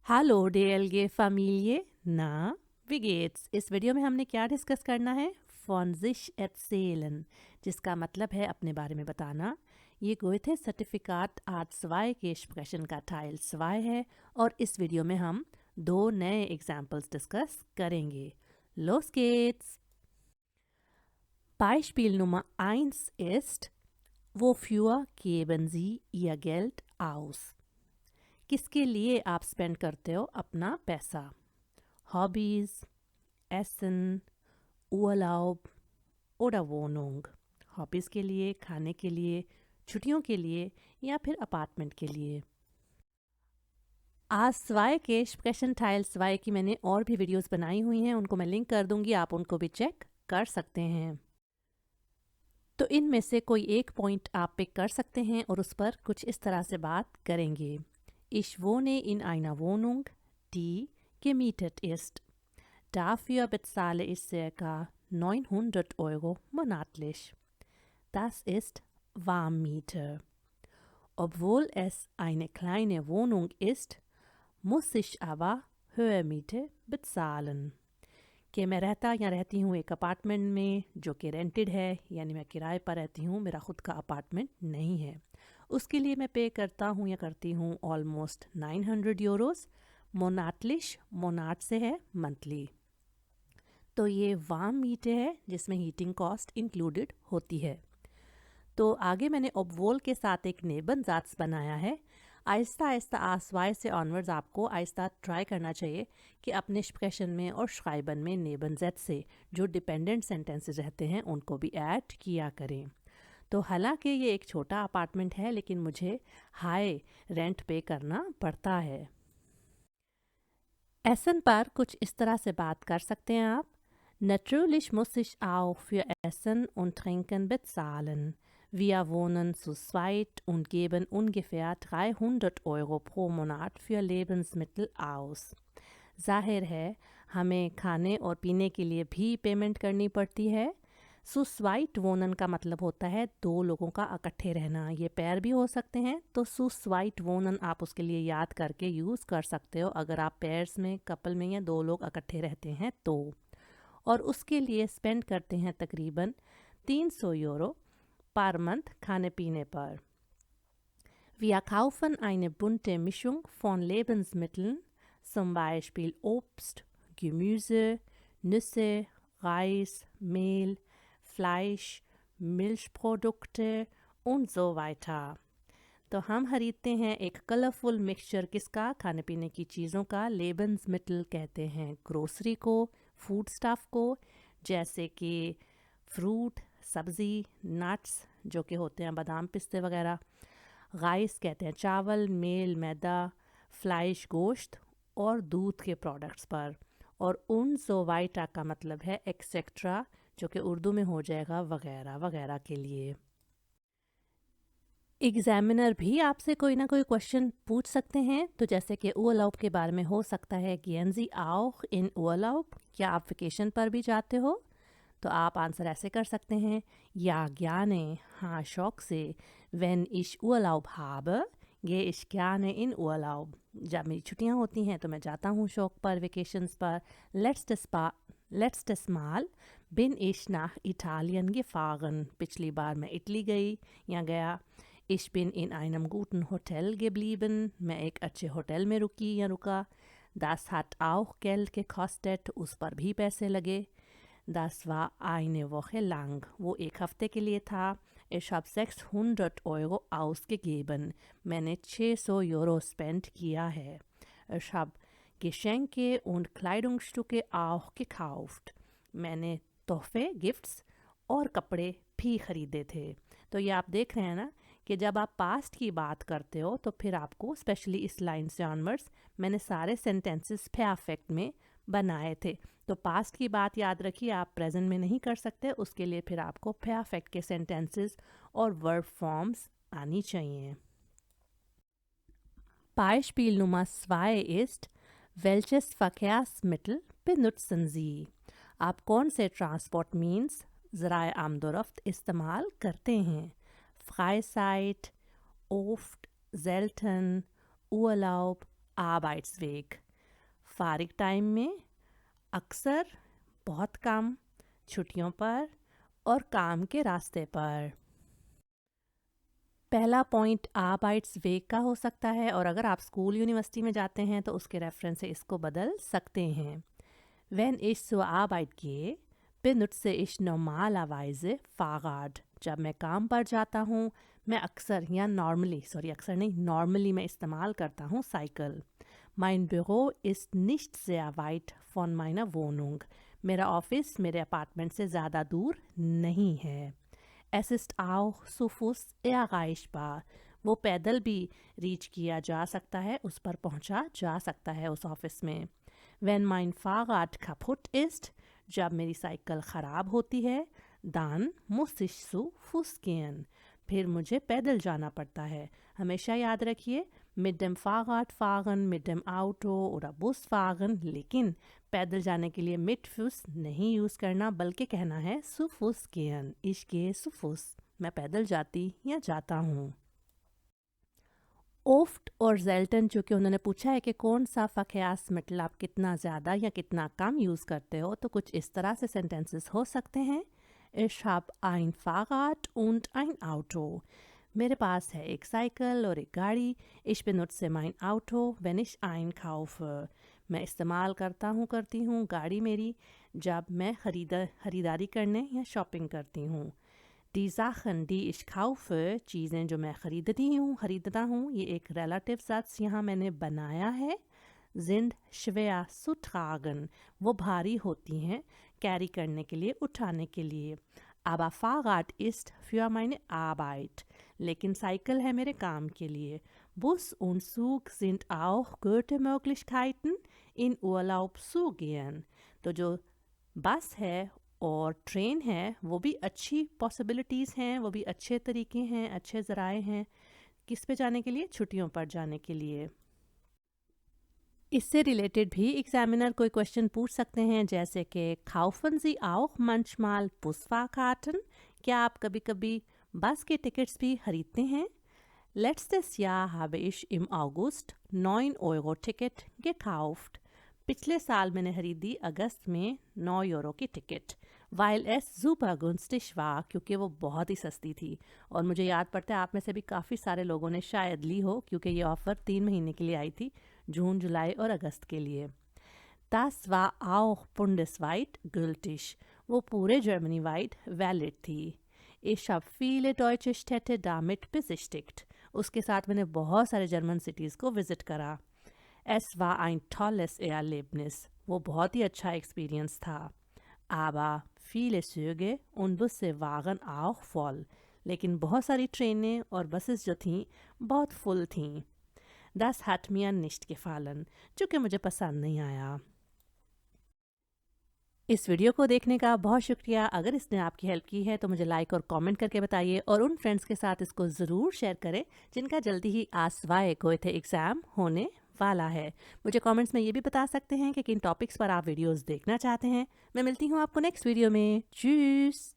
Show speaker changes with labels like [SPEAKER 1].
[SPEAKER 1] Hallo DLG Familie, na, wie geht's? इस video में हमने क्या डिस्कस करना है? Von sich erzählen, जिसका मतलब है अपने बारे में बताना। ये गोethe सर्टिफिकाट Art 2 के Sprechen का Teil 2 है और इस वीडियो में हम दो नए एग्जाम्पल्स डिस्कस करेंगे। Los geht's! Beispiel Nummer 1 ist, wofür geben Sie Ihr Geld aus? किसके लिए आप स्पेंड करते हो अपना पैसा? Hobbys, Essen, Urlaub oder Wohnung. Hobbies के लिए, खाने के लिए, छुट्टियों के लिए या फिर अपार्टमेंट के लिए। आज स्वाय के स्प्रेशन टाइल स्वाय की मैंने और भी वीडियोस बनाई हुई हैं, उनको मैं लिंक कर दूंगी, आप उनको भी चेक कर सकते हैं। तो इनमें से कोई एक पॉइंट आप पिक कर सकते हैं और उस पर कुछ इस तरह से बात करेंगे। Ich wohne in einer Wohnung, die gemietet ist. Dafür bezahle ich ca. 900 Euro monatlich. Das ist Warmmiete. Obwohl es eine kleine Wohnung ist, muss ich aber höhere Miete bezahlen. कि मैं रहता या रहती हूँ एक अपार्टमेंट में जो कि रेंटेड है, यानी मैं किराए पर रहती हूँ, मेरा खुद का अपार्टमेंट नहीं है। उसके लिए मैं पे करता हूँ या करती हूँ ऑलमोस्ट 900 यूरोस। मोनाटलिश, मोनाट से है मंथली। तो ये वार्म मीटे है जिसमें हीटिंग कॉस्ट इंक्लूडेड होती है। तो आगे मैंने ओबवोल के साथ एक नेबनजात्स बनाया है। आहिस्ता आहिस्ता आसवाय से ऑनवर्ड्स आपको आहिस्ता ट्राई करना चाहिए कि अपने स्प्रेशन में और श्राइबन में नेबनजेट से जो डिपेंडेंट सेंटेंसेस रहते हैं उनको भी ऐड किया करें। तो हालांकि ये एक छोटा अपार्टमेंट है लेकिन मुझे हाई रेंट पे करना पड़ता है। एसन पर कुछ इस तरह से बात कर सकते हैं आप। Natürlich muss ich auch für Essen und Trinken bezahlen. Wir wohnen zu zweit und geben ungefähr 300 Euro pro Monat für Lebensmittel aus. जाहिर है हमें खाने और पीने के लिए भी पेमेंट करनी पड़ती है। सुस्वाइट वोनन का मतलब होता है दो लोगों का इकट्ठे रहना। ये पैर भी हो सकते हैं, तो सुस्वाइट वोनन आप उसके लिए याद करके यूज़ कर सकते हो अगर आप पेयर्स में, कपल में या दो लोग इकट्ठे रहते हैं तो। और उसके लिए स्पेंड करते हैं तकरीबन 300 यूरो पर मंथ खाने पीने पर। Wir kaufen eine bunte Mischung von Lebensmitteln, zum Beispiel Obst, Gemüse, Nüsse, Reis, Mehl, Fleisch, Milchprodukte und so weiter. तो हम खरीदते हैं एक कलरफुल मिक्सचर किसका? खाने पीने की चीज़ों का। लेबन्समिटल कहते हैं ग्रोसरी को, फूड स्टफ को, जैसे कि फ्रूट, सब्ज़ी, नट्स जो कि होते हैं बादाम पिस्ते वगैरह। राइस कहते हैं चावल, मेल मैदा, फ्लाइश गोश्त और दूध के प्रोडक्ट्स पर। और उन जोवाइटा का मतलब है एक्सेट्रा, जो कि उर्दू में हो जाएगा वगैरह वगैरह के लिए। एग्जामिनर भी आपसे कोई ना कोई क्वेश्चन पूछ सकते हैं, तो जैसे कि उर्लाउब के बारे में हो सकता है कि एनजी आओ इन उर्लाउब, क्या आप वेकेशन पर भी जाते हो? तो आप आंसर ऐसे कर सकते हैं, या ज्ञाने, हाँ शौक से, वेन इश उर्लाउब habe, गे इश ज्ञाने इन उर्लाउब, जब मेरी छुट्टियां होती हैं तो मैं जाता हूँ शौक पर, वेकेशंस पर। लेट्सtes Mal bin ich nach Italien gefahren, पिछली बार मैं इटली गई या गया। Ich bin in einem guten Hotel geblieben, मैं एक अच्छे होटल में रुकी या रुका। Das hat auch Geld gekostet, उस पर भी पैसे लगे। Das war eine Woche lang, वो एक हफ्ते के लिए था। Ich habe 600 Euro ausgegeben, मैंने 600 यूरो स्पेंड किया है। Ich habe Geschenke und Kleidungsstücke auch gekauft, मैंने तोहफे, गिफ्ट्स और कपड़े भी खरीदे थे। तो ये आप देख रहे हैं ना कि जब आप पास्ट की बात करते हो तो फिर आपको स्पेशली इस लाइन से ऑनवर्ड्स मैंने सारे सेंटेंसेस परफेक्ट में बनाए थे। तो पास्ट की बात याद रखिए, आप प्रेजेंट में नहीं कर सकते, उसके लिए फिर आपको परफेक्ट के सेंटेंसेस और वर्ब फॉर्म्स आनी चाहिए। Beispiel Nummer 2 ist, welches Verkehrsmittel benutzen Sie? आप कौन से ट्रांसपोर्ट मीन्स ज़राए आमदोरफ्त इस्तेमाल करते हैं? Freizeit, oft, selten, Urlaub, Arbeitsweg। फारिग टाइम में, अक्सर, बहुत कम, छुट्टियों पर और काम के रास्ते पर। पहला पॉइंट Arbeitsweg का हो सकता है और अगर आप स्कूल यूनिवर्सिटी में जाते हैं तो उसके रेफरेंस से इसको बदल सकते हैं। Wenn ich zur Arbeit gehe, benutze ich normalerweise Fahrrad। जब मैं काम पर जाता हूँ मैं अक्सर या अक्सर नहीं नॉर्मली मैं इस्तेमाल करता हूँ cycle. Mein Büro ist nicht sehr weit von meiner Wohnung। मेरा ऑफिस मेरे अपार्टमेंट से ज़्यादा दूर नहीं है। Es ist auch zu Fuß erreichbar। वो पैदल भी रीच किया जा सकता है, उस पर पहुंचा जा सकता है उस ऑफिस में। Wenn mein Fahrrad kaputt ist, जब मेरी साइकिल ख़राब होती है, dann muss ich zu Fuß gehen। फिर मुझे पैदल जाना पड़ता है। हमेशा याद रखिए mit dem Fahrrad fahren, mit dem Auto oder Bus fahren, लेकिन पैदल जाने के लिए mit Fuß नहीं यूज़ करना बल्कि कहना है zu Fuß gehen। Ich gehe zu Fuß। मैं पैदल जाती या जाता हूँ। ओफ्ट और selten चूँकि उन्होंने पूछा है कि कौन सा Verkehrsmittel आप कितना ज़्यादा या कितना कम यूज़ करते हो, तो कुछ इस तरह से सेंटेंसेस हो सकते हैं। Ich habe ein Fahrrad und ein Auto। मेरे पास है एक साइकिल और एक गाड़ी। Ich benutze mein Auto, wenn ich einkaufe। मैं इस्तेमाल करती हूँ गाड़ी मेरी जब मैं खरीदारी करने या शॉपिंग करती हूँ। Die Sachen, die ich kaufe, चीज़ें जो मैं खरीदता हूँ, ये एक relative सच यहाँ मैंने बनाया है। sind schwer zu tragen। वो भारी होती हैं कैरी करने के लिए, उठाने के लिए। Aber Fahrrad ist für meine Arbeit। लेकिन साइकिल है मेरे काम के लिए। Bus und Zug sind auch gute Möglichkeiten, in Urlaub zu gehen। तो जो बस है और ट्रेन है वो भी अच्छी पॉसिबिलिटीज़ हैं, वो भी अच्छे तरीके हैं, अच्छे ज़राए हैं किस पे जाने के लिए, छुट्टियों पर जाने के लिए। इससे रिलेटेड भी एग्जामिनर कोई क्वेश्चन पूछ सकते हैं जैसे कि kaufen Sie auch manchmal Busfahrkarten। क्या आप कभी कभी बस के टिकट्स भी खरीदते हैं? Letztes Jahr habe ich im August 9 € Ticket gekauft। पिछले साल मैंने खरीदी अगस्त में 9 यूरो की ticket. Weil es super günstig war, क्योंकि वो बहुत ही सस्ती थी। और मुझे याद पड़ता है आप में से भी काफ़ी सारे लोगों ने शायद ली हो क्योंकि ये ऑफ़र 3 महीने के लिए आई थी, जून, जुलाई और अगस्त के लिए। Das war auch bundesweit gültig। वो पूरे जर्मनी वाइड वैलिड थी। Ich habe viele deutsche Städte damit besichtigt। उसके साथ मैंने बहुत सारे जर्मन सिटीज़ को विज़िट करा। Es war ein tolles Erlebnis। वो बहुत ही अच्छा एक्सपीरियंस था। Aber viele Züge und Busse waren auch voll। लेकिन बहुत सारी ट्रेनें और बसेस जो थीं बहुत फुल थीं। Das hat mir nicht gefallen। जो कि मुझे पसंद नहीं आया। इस वीडियो को देखने का बहुत शुक्रिया। अगर इसने आपकी हेल्प की है तो मुझे लाइक और कमेंट करके बताइए और उन फ्रेंड्स के साथ इसको ज़रूर शेयर करें जिनका जल्दी ही आसवाए गोएथे एग्ज़ाम होने वाला है। मुझे कमेंट्स में ये भी बता सकते हैं कि किन टॉपिक्स पर आप वीडियोस देखना चाहते हैं। मैं मिलती हूँ आपको नेक्स्ट वीडियो में। चूस।